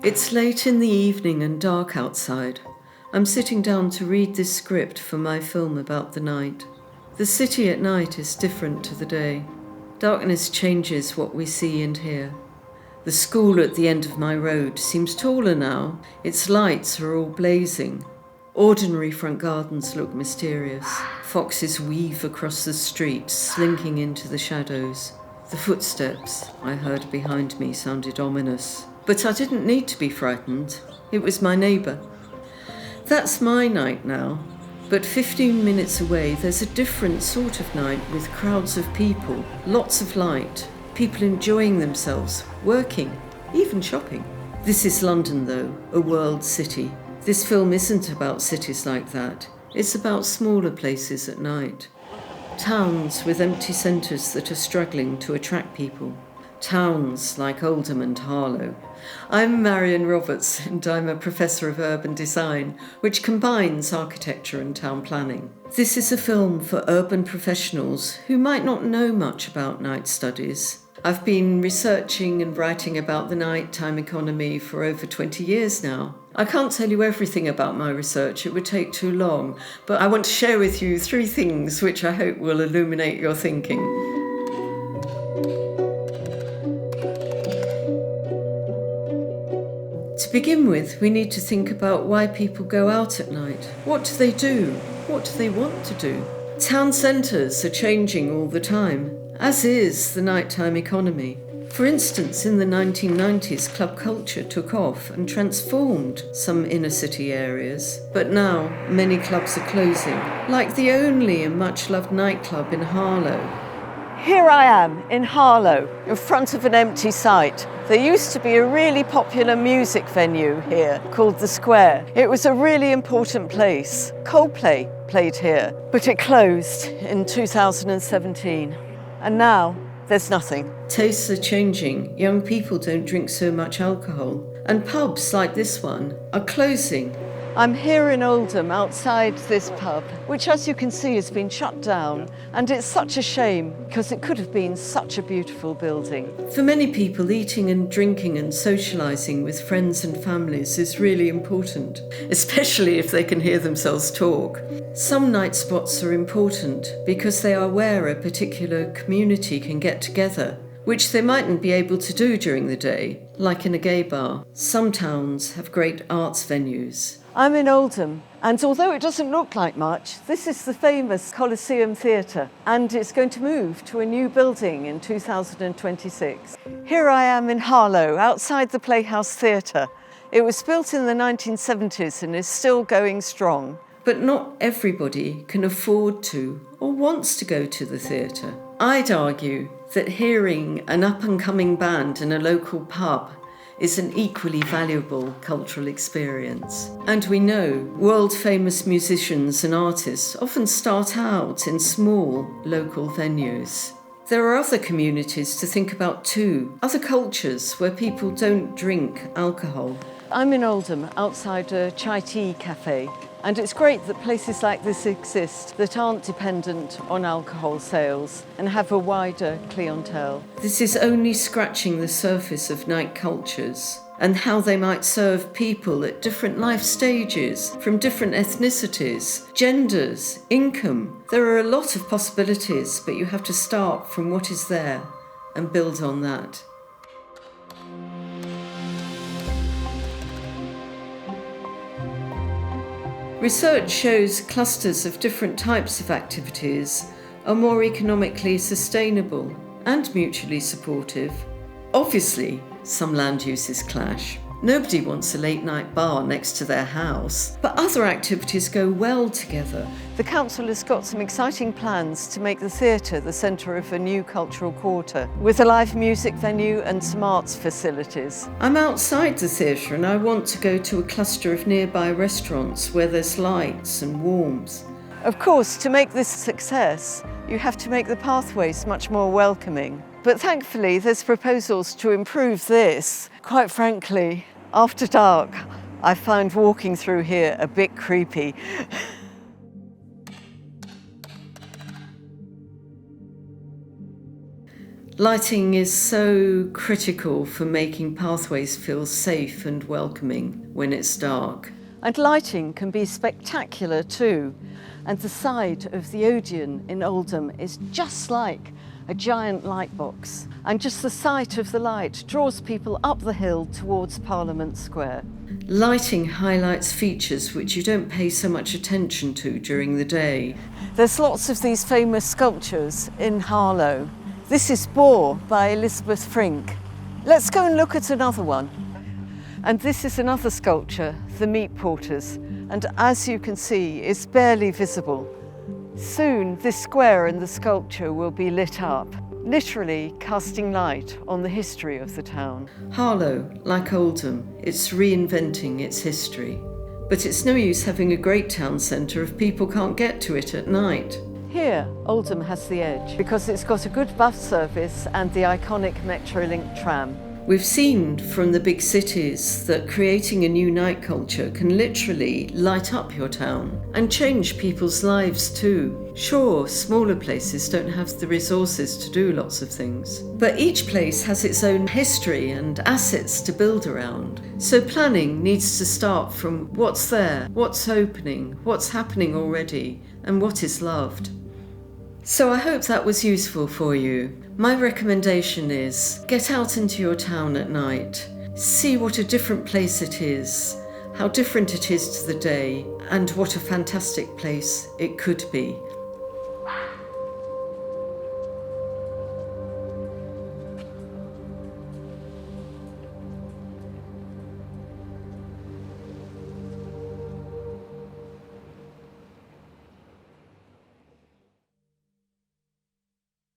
It's late in the evening and dark outside. I'm sitting down to read this script for my film about the night. The city at night is different to the day. Darkness changes what we see and hear. The school at the end of my road seems taller now. Its lights are all blazing. Ordinary front gardens look mysterious. Foxes weave across the street, slinking into the shadows. The footsteps I heard behind me sounded ominous. But I didn't need to be frightened. It was my neighbour. That's my night now. But 15 minutes away, there's a different sort of night with crowds of people, lots of light, people enjoying themselves, working, even shopping. This is London, though, a world city. This film isn't about cities like that. It's about smaller places at night. Towns with empty centres that are struggling to attract people. Towns like Oldham and Harlow. I'm Marion Roberts and I'm a professor of urban design, which combines architecture and town planning. This is a film for urban professionals who might not know much about night studies. I've been researching and writing about the nighttime economy for over 20 years now. I can't tell you everything about my research, it would take too long, but I want to share with you 3 things which I hope will illuminate your thinking. To begin with, we need to think about why people go out at night. What do they do? What do they want to do? Town centres are changing all the time, as is the nighttime economy. For instance, in the 1990s, club culture took off and transformed some inner city areas. But now, many clubs are closing, like the only and much-loved nightclub in Harlow. Here I am in Harlow, in front of an empty site. There used to be a really popular music venue here called The Square. It was a really important place. Coldplay played here, but it closed in 2017. And now there's nothing. Tastes are changing. Young people don't drink so much alcohol. And pubs like this one are closing. I'm here in Oldham outside this pub, which as you can see has been shut down, and it's such a shame because it could have been such a beautiful building. For many people, eating and drinking and socialising with friends and families is really important, especially if they can hear themselves talk. Some night spots are important because they are where a particular community can get together, which they mightn't be able to do during the day, like in a gay bar. Some towns have great arts venues. I'm in Oldham, and although it doesn't look like much, this is the famous Coliseum Theatre, and it's going to move to a new building in 2026. Here I am in Harlow, outside the Playhouse Theatre. It was built in the 1970s and is still going strong. But not everybody can afford to or wants to go to the theatre. I'd argue that hearing an up-and-coming band in a local pub is an equally valuable cultural experience. And we know world-famous musicians and artists often start out in small local venues. There are other communities to think about too, other cultures where people don't drink alcohol. I'm in Oldham, outside a chai tea cafe, and it's great that places like this exist that aren't dependent on alcohol sales and have a wider clientele. This is only scratching the surface of night cultures and how they might serve people at different life stages, from different ethnicities, genders, income. There are a lot of possibilities, but you have to start from what is there and build on that. Research shows clusters of different types of activities are more economically sustainable and mutually supportive. Obviously, some land uses clash. Nobody wants a late-night bar next to their house, but other activities go well together. The council has got some exciting plans to make the theatre the centre of a new cultural quarter, with a live music venue and some arts facilities. I'm outside the theatre and I want to go to a cluster of nearby restaurants where there's lights and warmth. Of course, to make this a success, you have to make the pathways much more welcoming. But thankfully, there's proposals to improve this. Quite frankly, after dark, I find walking through here a bit creepy. Lighting is so critical for making pathways feel safe and welcoming when it's dark. And lighting can be spectacular too. And the side of the Odeon in Oldham is just like a giant light box. And just the sight of the light draws people up the hill towards Parliament Square. Lighting highlights features which you don't pay so much attention to during the day. There's lots of these famous sculptures in Harlow. This is Boar by Elizabeth Frink. Let's go and look at another one. And this is another sculpture, the Meat Porters, and as you can see, it's barely visible. Soon this square and the sculpture will be lit up, literally casting light on the history of the town. Harlow, like Oldham, it's reinventing its history. But it's no use having a great town centre if people can't get to it at night. Here, Oldham has the edge because it's got a good bus service and the iconic Metrolink tram. We've seen from the big cities that creating a new night culture can literally light up your town and change people's lives too. Sure, smaller places don't have the resources to do lots of things, but each place has its own history and assets to build around. So planning needs to start from what's there, what's opening, what's happening already, and what is loved. So I hope that was useful for you. My recommendation is get out into your town at night, see what a different place it is, how different it is to the day, and what a fantastic place it could be.